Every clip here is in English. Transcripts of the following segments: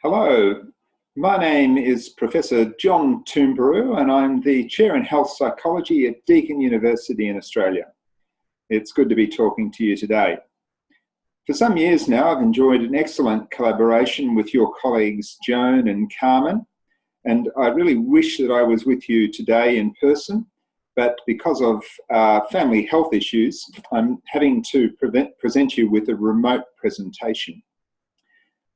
Hello, my name is Professor John Toombaroo and I'm the Chair in Health Psychology at Deakin University in Australia. It's good to be talking to you today. For some years now, I've enjoyed an excellent collaboration with your colleagues Joan and Carmen, and I really wish that I was with you today in person, but because of family health issues, I'm having to present you with a remote presentation.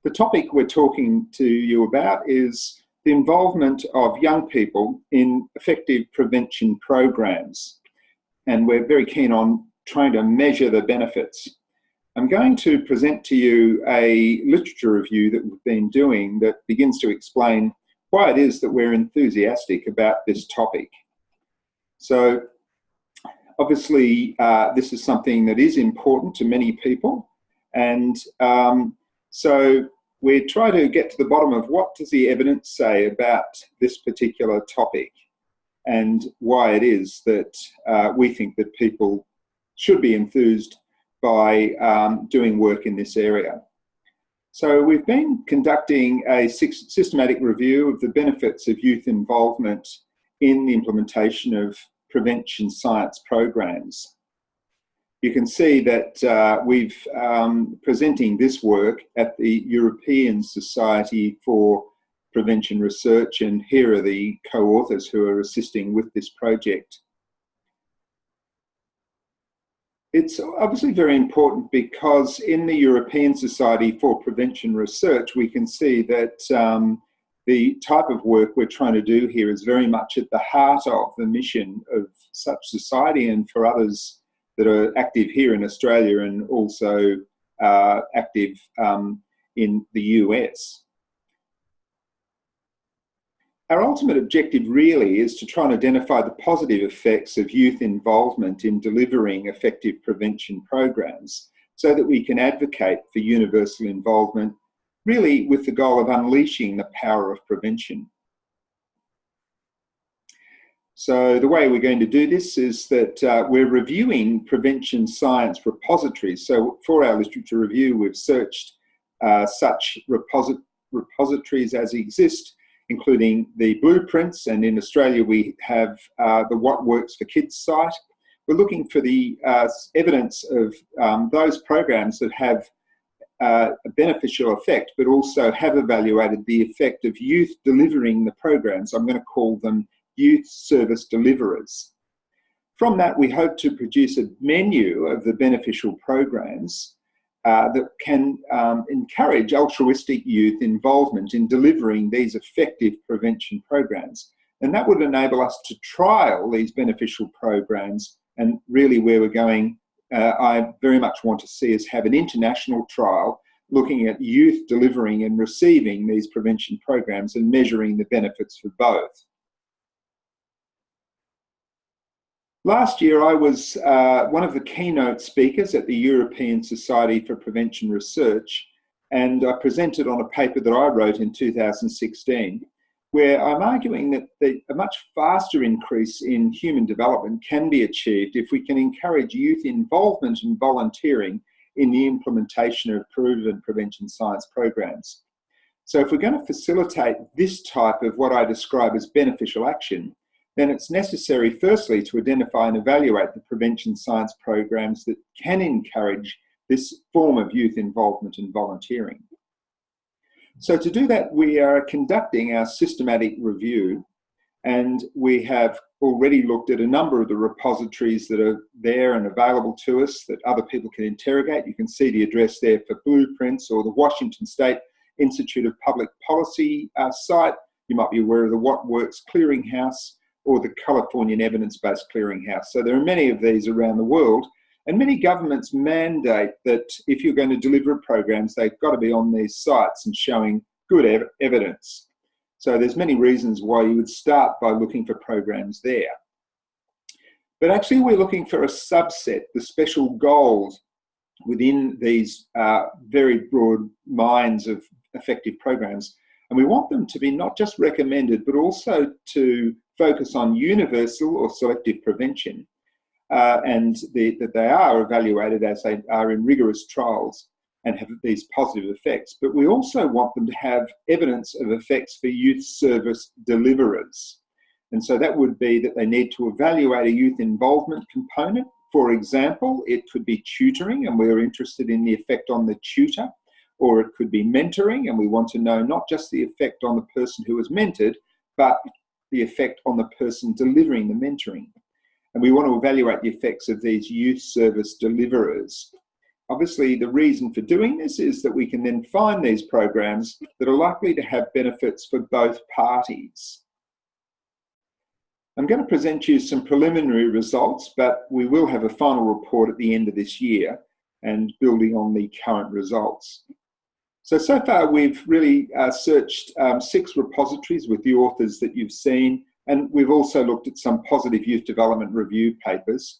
The topic we're talking to you about is the involvement of young people in effective prevention programs, and we're very keen on trying to measure the benefits. I'm going to present to you a literature review that we've been doing that begins to explain why it is that we're enthusiastic about this topic. So obviously this is something that is important to many people, and so we try to get to the bottom of what does the evidence say about this particular topic and why it is that we think that people should be enthused by doing work in this area. So we've been conducting a systematic review of the benefits of youth involvement in the implementation of prevention science programs. You can see that we've presenting this work at the European Society for Prevention Research, and here are the co-authors who are assisting with this project. It's obviously very important because in the European Society for Prevention Research, we can see that the type of work we're trying to do here is very much at the heart of the mission of such society and for others that are active here in Australia and also active in the US. Our ultimate objective really is to try and identify the positive effects of youth involvement in delivering effective prevention programs so that we can advocate for universal involvement, really with the goal of unleashing the power of prevention. So the way we're going to do this is that we're reviewing prevention science repositories. So for our literature review, we've searched such repositories as exist, including the blueprints, and in Australia we have the What Works for Kids site. We're looking for the evidence of those programs that have a beneficial effect, but also have evaluated the effect of youth delivering the programs. I'm going to call them youth service deliverers. From that, we hope to produce a menu of the beneficial programs that can encourage altruistic youth involvement in delivering these effective prevention programs. And that would enable us to trial these beneficial programs, and really where we're going, I very much want to see us have an international trial looking at youth delivering and receiving these prevention programs and measuring the benefits for both. Last year, I was one of the keynote speakers at the European Society for Prevention Research, and I presented on a paper that I wrote in 2016, where I'm arguing that a much faster increase in human development can be achieved if we can encourage youth involvement and volunteering in the implementation of proven prevention science programs. So if we're going to facilitate this type of what I describe as beneficial action, then it's necessary, firstly, to identify and evaluate the prevention science programs that can encourage this form of youth involvement and volunteering. So to do that, we are conducting our systematic review, and we have already looked at a number of the repositories that are there and available to us that other people can interrogate. You can see the address there for blueprints, or the Washington State Institute of Public Policy site. You might be aware of the What Works Clearinghouse, or the Californian Evidence-Based Clearinghouse. So there are many of these around the world, and many governments mandate that if you're going to deliver programs, they've got to be on these sites and showing good evidence. So there's many reasons why you would start by looking for programs there. But actually we're looking for a subset, the special goals within these very broad minds of effective programs. And we want them to be not just recommended, but also to focus on universal or selective prevention, and that they are evaluated as they are in rigorous trials. and have these positive effects, but we also want them to have evidence of effects for youth service deliverers. And so that would be that they need to evaluate a youth involvement component. For example, it could be tutoring, and we're interested in the effect on the tutor, or it could be mentoring, and we want to know not just the effect on the person who was mentored, but the effect on the person delivering the mentoring. And we want to evaluate the effects of these youth service deliverers. Obviously, the reason for doing this is that we can then find these programs that are likely to have benefits for both parties. I'm going to present you some preliminary results, but we will have a final report at the end of this year and building on the current results. So far we've really searched 6 repositories with the authors that you've seen, and we've also looked at some positive youth development review papers.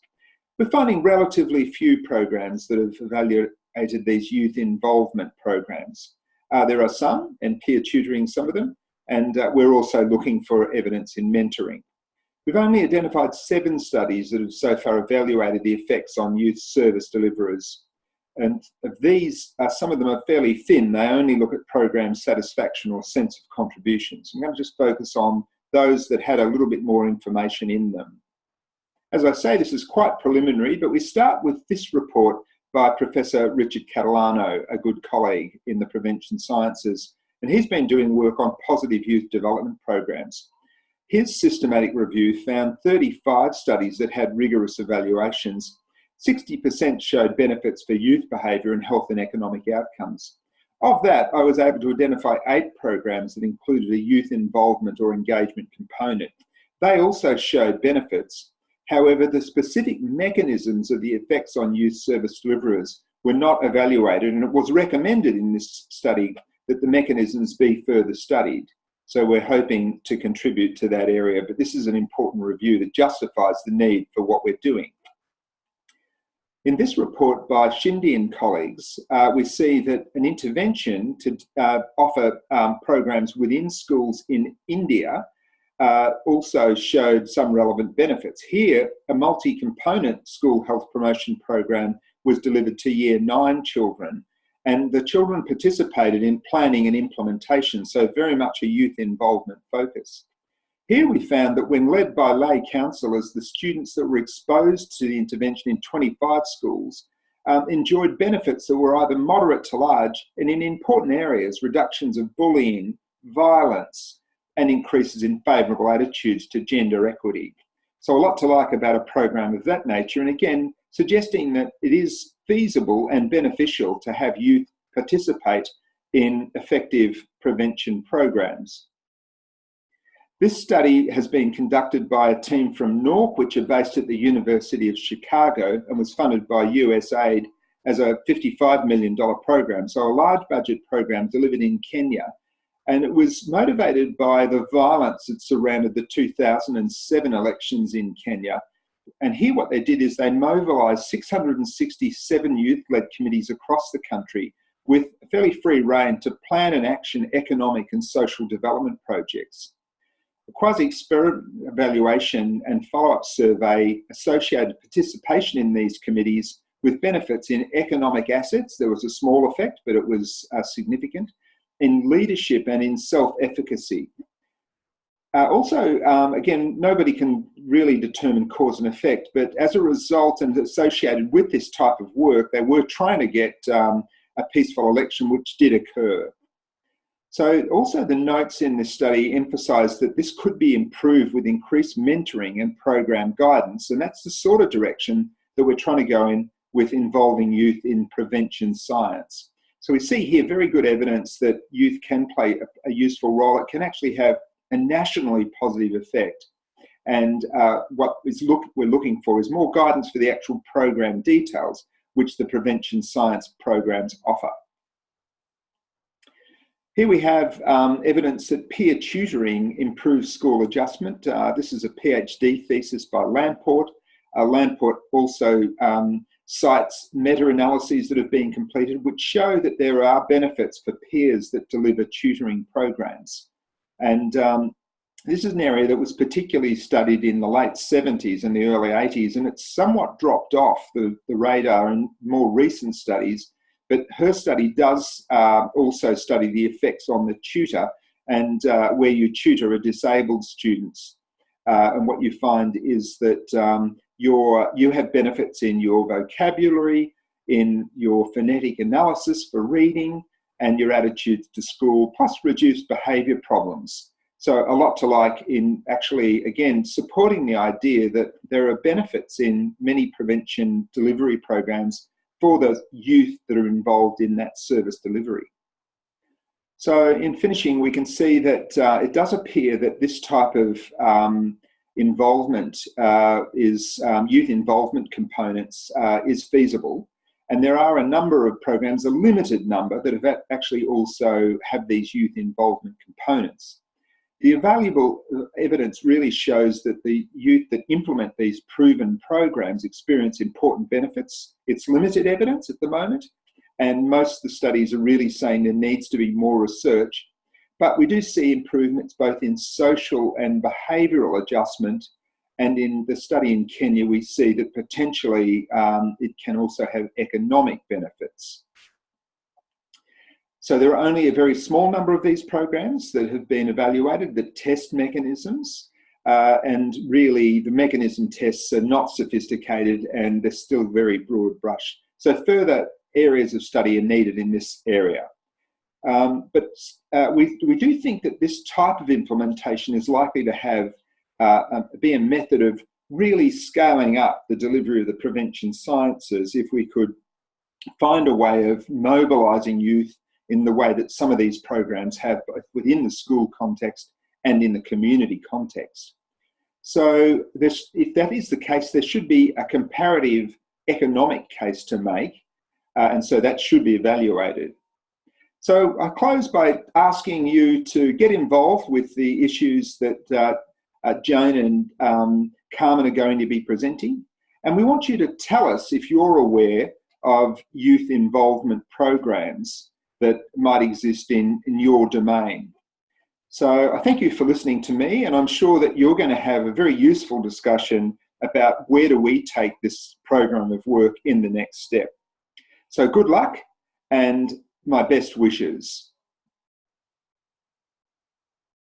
We're finding relatively few programs that have evaluated these youth involvement programs. There are some, and peer tutoring some of them, and we're also looking for evidence in mentoring. We've only identified 7 studies that have so far evaluated the effects on youth service deliverers. And of these, some of them are fairly thin. They only look at program satisfaction or sense of contribution. So I'm going to just focus on those that had a little bit more information in them. As I say, this is quite preliminary, but we start with this report by Professor Richard Catalano, a good colleague in the prevention sciences, and he's been doing work on positive youth development programs. His systematic review found 35 studies that had rigorous evaluations. 60% showed benefits for youth behaviour and health and economic outcomes. Of that, I was able to identify 8 programs that included a youth involvement or engagement component. They also showed benefits. However, the specific mechanisms of the effects on youth service deliverers were not evaluated, and it was recommended in this study that the mechanisms be further studied. So we're hoping to contribute to that area, but this is an important review that justifies the need for what we're doing. In this report by Shinde and colleagues, we see that an intervention to offer programs within schools in India also showed some relevant benefits. Here, a multi-component school health promotion program was delivered to Year 9 children, and the children participated in planning and implementation, so very much a youth involvement focus. Here we found that when led by lay counsellors, the students that were exposed to the intervention in 25 schools enjoyed benefits that were either moderate to large, and in important areas, reductions of bullying, violence, and increases in favourable attitudes to gender equity. So a lot to like about a program of that nature, and again, suggesting that it is feasible and beneficial to have youth participate in effective prevention programs. This study has been conducted by a team from NORC, which are based at the University of Chicago, and was funded by USAID as a $55 million program, so a large budget program delivered in Kenya. And it was motivated by the violence that surrounded the 2007 elections in Kenya. And here what they did is they mobilised 667 youth-led committees across the country with a fairly free rein to plan and action economic and social development projects. A quasi-experiment evaluation and follow-up survey associated participation in these committees with benefits in economic assets. There was a small effect, but it was significant, in leadership and in self-efficacy. Again, nobody can really determine cause and effect, but as a result and associated with this type of work, they were trying to get a peaceful election, which did occur. So also the notes in this study emphasise that this could be improved with increased mentoring and program guidance, and that's the sort of direction that we're trying to go in with involving youth in prevention science. So we see here very good evidence that youth can play a useful role. It can actually have a nationally positive effect. And what we're looking for is more guidance for the actual program details, which the prevention science programs offer. Here we have evidence that peer tutoring improves school adjustment. This is a PhD thesis by Lamport. Lamport also cites meta-analyses that have been completed which show that there are benefits for peers that deliver tutoring programs. And this is an area that was particularly studied in the late 70s and the early 80s, and it's somewhat dropped off the radar in more recent studies but her study does also study the effects on the tutor and where you tutor a disabled students. And what you find is that you have benefits in your vocabulary, in your phonetic analysis for reading, and your attitudes to school, plus reduced behaviour problems. So a lot to like in actually, again, supporting the idea that there are benefits in many prevention delivery programs for the youth that are involved in that service delivery. So in finishing, we can see that it does appear that this type of involvement youth involvement components is feasible. And there are a number of programs, a limited number, that have actually also have these youth involvement components. The available evidence really shows that the youth that implement these proven programs experience important benefits. It's limited evidence at the moment, and most of the studies are really saying there needs to be more research. But we do see improvements both in social and behavioural adjustment, and in the study in Kenya, we see that potentially it can also have economic benefits. So there are only a very small number of these programs that have been evaluated that test mechanisms, and really the mechanism tests are not sophisticated and they're still very broad brush. So further areas of study are needed in this area. But we do think that this type of implementation is likely to have be a method of really scaling up the delivery of the prevention sciences if we could find a way of mobilising youth in the way that some of these programs have, both within the school context and in the community context. So if that is the case, there should be a comparative economic case to make, and so that should be evaluated. So I close by asking you to get involved with the issues that Joan and Carmen are going to be presenting. And we want you to tell us if you're aware of youth involvement programs that might exist in your domain. So I thank you for listening to me, and I'm sure that you're going to have a very useful discussion about where do we take this program of work in the next step. So good luck and my best wishes.